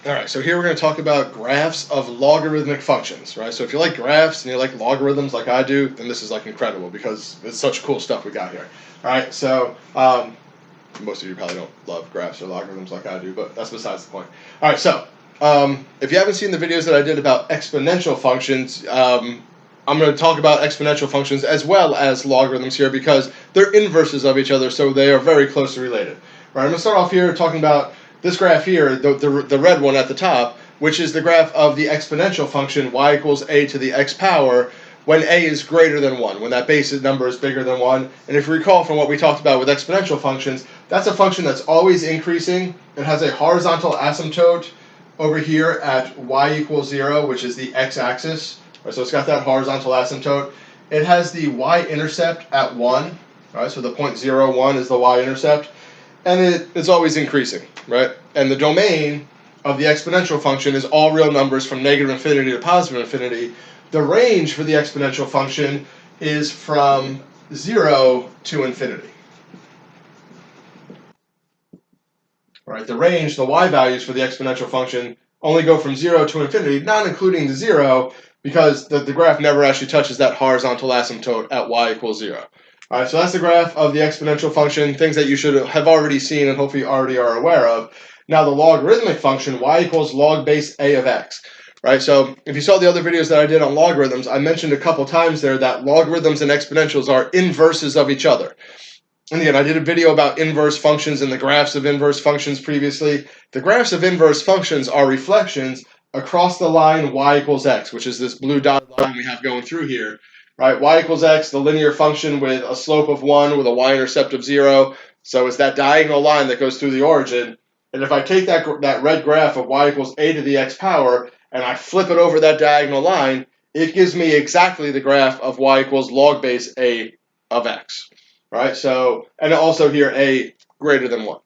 All right, so here we're going to talk about graphs of logarithmic functions, right? So if you like graphs and you like logarithms like I do, then this is like incredible because it's such cool stuff we got here. All right, so most of you probably don't love graphs or logarithms like I do, but that's besides the point. All right, so if you haven't seen the videos that I did about exponential functions, I'm going to talk about exponential functions as well as logarithms here because they're inverses of each other, so they are very closely related. All right, I'm going to start off here talking about this graph here, the red one at the top, which is the graph of the exponential function y equals a to the x power when a is greater than 1, when that base number is bigger than 1. And if you recall from what we talked about with exponential functions, that's a function that's always increasing. It has a horizontal asymptote over here at y equals 0, which is the x-axis. Right, so it's got that horizontal asymptote. It has the y-intercept at 1. Right, so the point 0, 1 is the y-intercept. And it's always increasing, right? And the domain of the exponential function is all real numbers from negative infinity to positive infinity. The range for the exponential function is from 0 to infinity. Right? The range, the y values for the exponential function only go from 0 to infinity, not including the 0, because the graph never actually touches that horizontal asymptote at y equals 0. All right, so that's the graph of the exponential function, things that you should have already seen and hopefully already are aware of. Now the logarithmic function, y equals log base a of x. Right, so if you saw the other videos that I did on logarithms, I mentioned a couple times there that logarithms and exponentials are inverses of each other. And again, I did a video about inverse functions and the graphs of inverse functions previously. The graphs of inverse functions are reflections across the line y equals x, which is this blue dotted line we have going through here. Right, y equals x, the linear function with a slope of 1 with a y-intercept of 0. So it's that diagonal line that goes through the origin. And if I take that red graph of y equals a to the x power and I flip it over that diagonal line, it gives me exactly the graph of y equals log base a of x. Right, so, and also here a greater than 1. All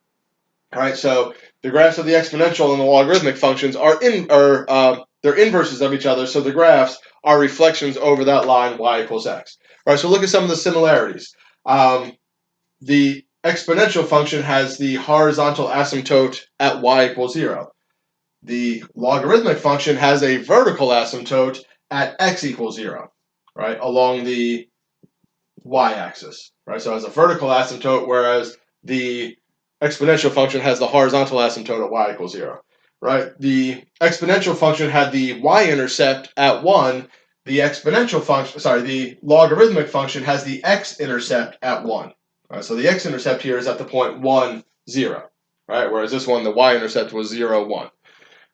right, so the graphs of the exponential and the logarithmic functions are they're inverses of each other, so the graphs are reflections over that line y equals x. All right, so look at some of the similarities. The exponential function has the horizontal asymptote at y equals 0. The logarithmic function has a vertical asymptote at x equals 0, right, along the y-axis. Right, so it has a vertical asymptote, whereas the exponential function has the horizontal asymptote at y equals 0. Right, the exponential function had the y-intercept at 1. The logarithmic function has the x-intercept at 1. Right, so the x-intercept here is at the point 1, 0. Right, whereas this one, the y-intercept was 0, 1.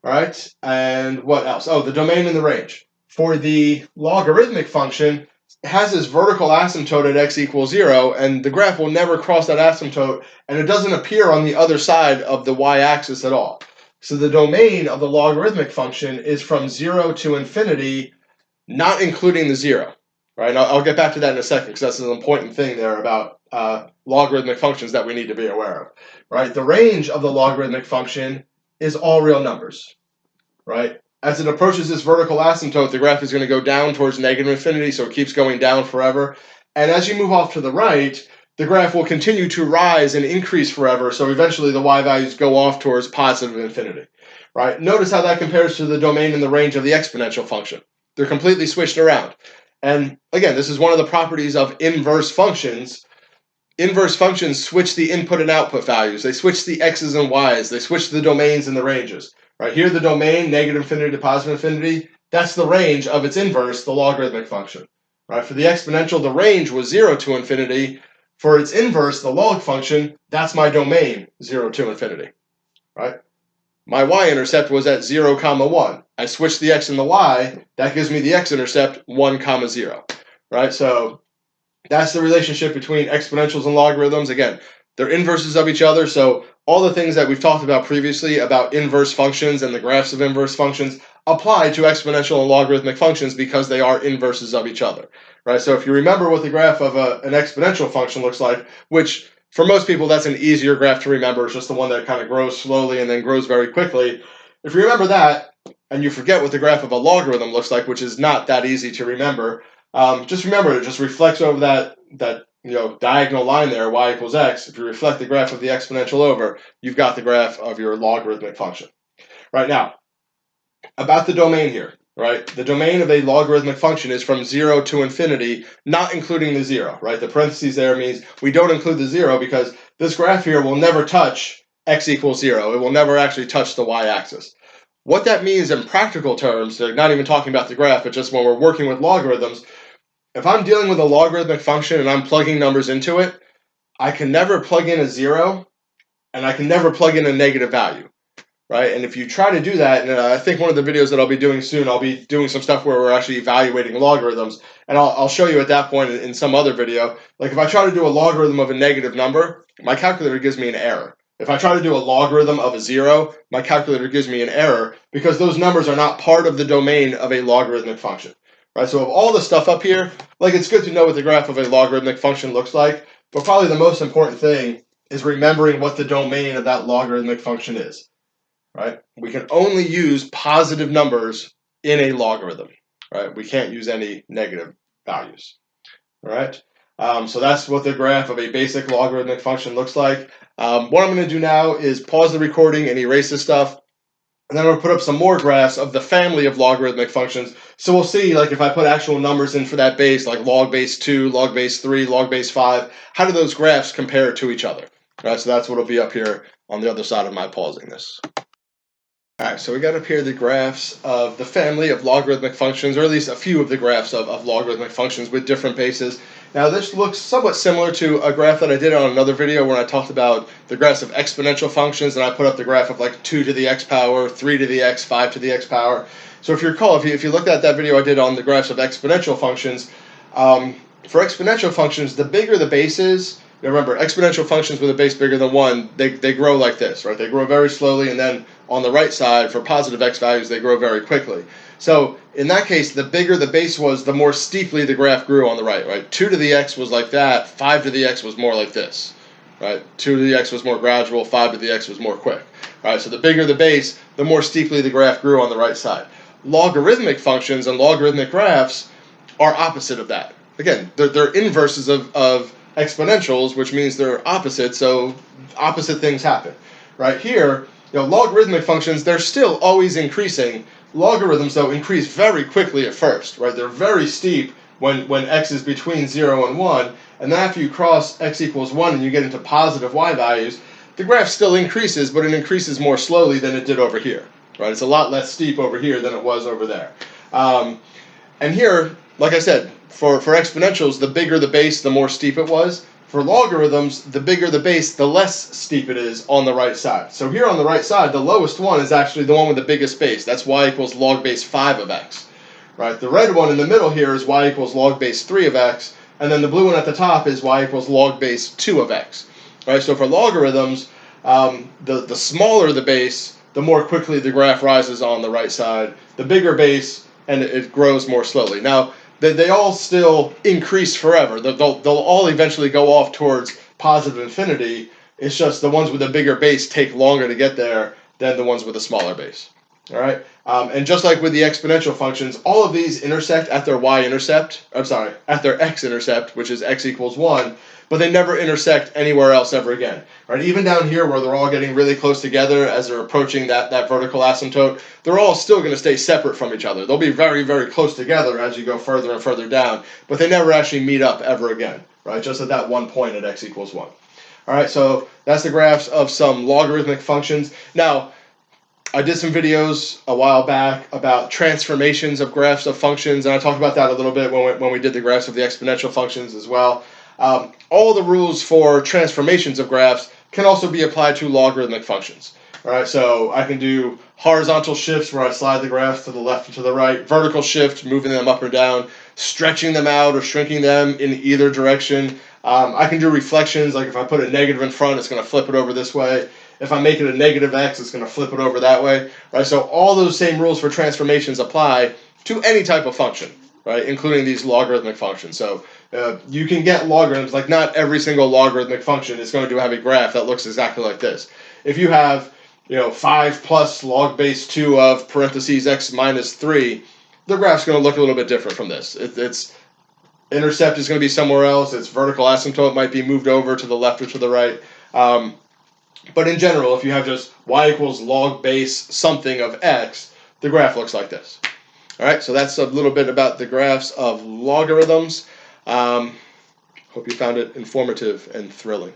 All right, and what else? Oh, the domain and the range. For the logarithmic function, it has this vertical asymptote at x equals 0, and the graph will never cross that asymptote, and it doesn't appear on the other side of the y-axis at all. So the domain of the logarithmic function is from 0 to infinity, not including the 0. Right? I'll get back to that in a second because that's an important thing there about logarithmic functions that we need to be aware of. Right? The range of the logarithmic function is all real numbers. Right? As it approaches this vertical asymptote, the graph is going to go down towards negative infinity, so it keeps going down forever. And as you move off to the right, the graph will continue to rise and increase forever, so eventually the y values go off towards positive infinity. Right? Notice how that compares to the domain and the range of the exponential function. They're completely switched around. And again, this is one of the properties of inverse functions. Inverse functions switch the input and output values. They switch the x's and y's. They switch the domains and the ranges. Right here, the domain, negative infinity to positive infinity, that's the range of its inverse, the logarithmic function. Right? For the exponential, the range was 0 to infinity. For its inverse, the log function, that's my domain, 0 to infinity. Right? My y-intercept was at 0, 1. I switched the x and the y, that gives me the x-intercept 1, 0. Right? So that's the relationship between exponentials and logarithms. Again, they're inverses of each other, so all the things that we've talked about previously about inverse functions and the graphs of inverse functions apply to exponential and logarithmic functions because they are inverses of each other. Right? So if you remember what the graph of an exponential function looks like, which for most people that's an easier graph to remember, it's just the one that kind of grows slowly and then grows very quickly. If you remember that, and you forget what the graph of a logarithm looks like, which is not that easy to remember, just remember it just reflects over that diagonal line there, y equals x. If you reflect the graph of the exponential over, you've got the graph of your logarithmic function. Right now, about the domain here, right? The domain of a logarithmic function is from 0 to infinity, not including the 0, right? The parentheses there means we don't include the 0 because this graph here will never touch x equals 0. It will never actually touch the y-axis. What that means in practical terms, not even talking about the graph, but just when we're working with logarithms, if I'm dealing with a logarithmic function and I'm plugging numbers into it, I can never plug in a 0 and I can never plug in a negative value. Right, and if you try to do that, and I think one of the videos that I'll be doing soon, I'll be doing some stuff where we're actually evaluating logarithms, and I'll show you at that point in some other video. Like if I try to do a logarithm of a negative number, my calculator gives me an error. If I try to do a logarithm of a 0, my calculator gives me an error because those numbers are not part of the domain of a logarithmic function. Right, so of all the stuff up here, like it's good to know what the graph of a logarithmic function looks like, but probably the most important thing is remembering what the domain of that logarithmic function is. Right? We can only use positive numbers in a logarithm, right? We can't use any negative values, all right? So that's what the graph of a basic logarithmic function looks like. What I'm going to do now is pause the recording and erase this stuff, and then I'm going to put up some more graphs of the family of logarithmic functions. So we'll see, like if I put actual numbers in for that base, like log base 2, log base 3, log base 5, how do those graphs compare to each other? All right, so that's what will be up here on the other side of my pausing this. All right, so we got up here the graphs of the family of logarithmic functions, or at least a few of the graphs of logarithmic functions with different bases. Now this looks somewhat similar to a graph that I did on another video where I talked about the graphs of exponential functions, and I put up the graph of like 2 to the x power, 3 to the x, 5 to the x power. So if you recall, if you looked at that video I did on the graphs of exponential functions, for exponential functions, the bigger the base is, remember, exponential functions with a base bigger than 1, they grow like this, right? They grow very slowly, and then on the right side, for positive x values, they grow very quickly. So in that case, the bigger the base was, the more steeply the graph grew on the right? 2 to the x was like that, 5 to the x was more like this, right? 2 to the x was more gradual, 5 to the x was more quick. All right, so the bigger the base, the more steeply the graph grew on the right side. Logarithmic functions and logarithmic graphs are opposite of that. Again, they're inverses of exponentials, which means they're opposite, so opposite things happen. Right here, logarithmic functions, they're still always increasing. Logarithms, though, increase very quickly at first, right? They're very steep when x is between 0 and 1, and then after you cross x equals 1 and you get into positive y values, the graph still increases, but it increases more slowly than it did over here, right? It's a lot less steep over here than it was over there. And here, like I said, for exponentials, the bigger the base, the more steep it was. For logarithms, the bigger the base, the less steep it is on the right side. So here on the right side, the lowest one is actually the one with the biggest base. That's y equals log base 5 of x. Right? The red one in the middle here is y equals log base 3 of x, and then the blue one at the top is y equals log base 2 of x. Right? So for logarithms, the smaller the base, the more quickly the graph rises on the right side. The bigger base, and it grows more slowly. Now, they all still increase forever. They'll all eventually go off towards positive infinity. It's just the ones with the bigger base take longer to get there than the ones with a smaller base. All right, and just like with the exponential functions, all of these intersect at their y-intercept. At their x-intercept, which is x equals 1, but they never intersect anywhere else ever again. Right? Even down here where they're all getting really close together as they're approaching that vertical asymptote, they're all still going to stay separate from each other. They'll be very, very close together as you go further and further down, but they never actually meet up ever again. Right? Just at that one point at x equals 1. All right, so that's the graphs of some logarithmic functions. Now, I did some videos a while back about transformations of graphs of functions, and I talked about that a little bit when we did the graphs of the exponential functions as well. All the rules for transformations of graphs can also be applied to logarithmic functions. All right, so I can do horizontal shifts where I slide the graphs to the left and to the right, vertical shift, moving them up or down, stretching them out or shrinking them in either direction. I can do reflections, like if I put a negative in front, it's going to flip it over this way. If I make it a negative x, it's going to flip it over that way. Right? So all those same rules for transformations apply to any type of function, right? Including these logarithmic functions. So you can get logarithms, like not every single logarithmic function is going to have a graph that looks exactly like this. If you have 5 plus log base 2 of parentheses x minus 3, the graph's going to look a little bit different from this. Its intercept is going to be somewhere else. Its vertical asymptote might be moved over to the left or to the right. But in general, if you have just y equals log base something of x, the graph looks like this. All right, so that's a little bit about the graphs of logarithms. Hope you found it informative and thrilling.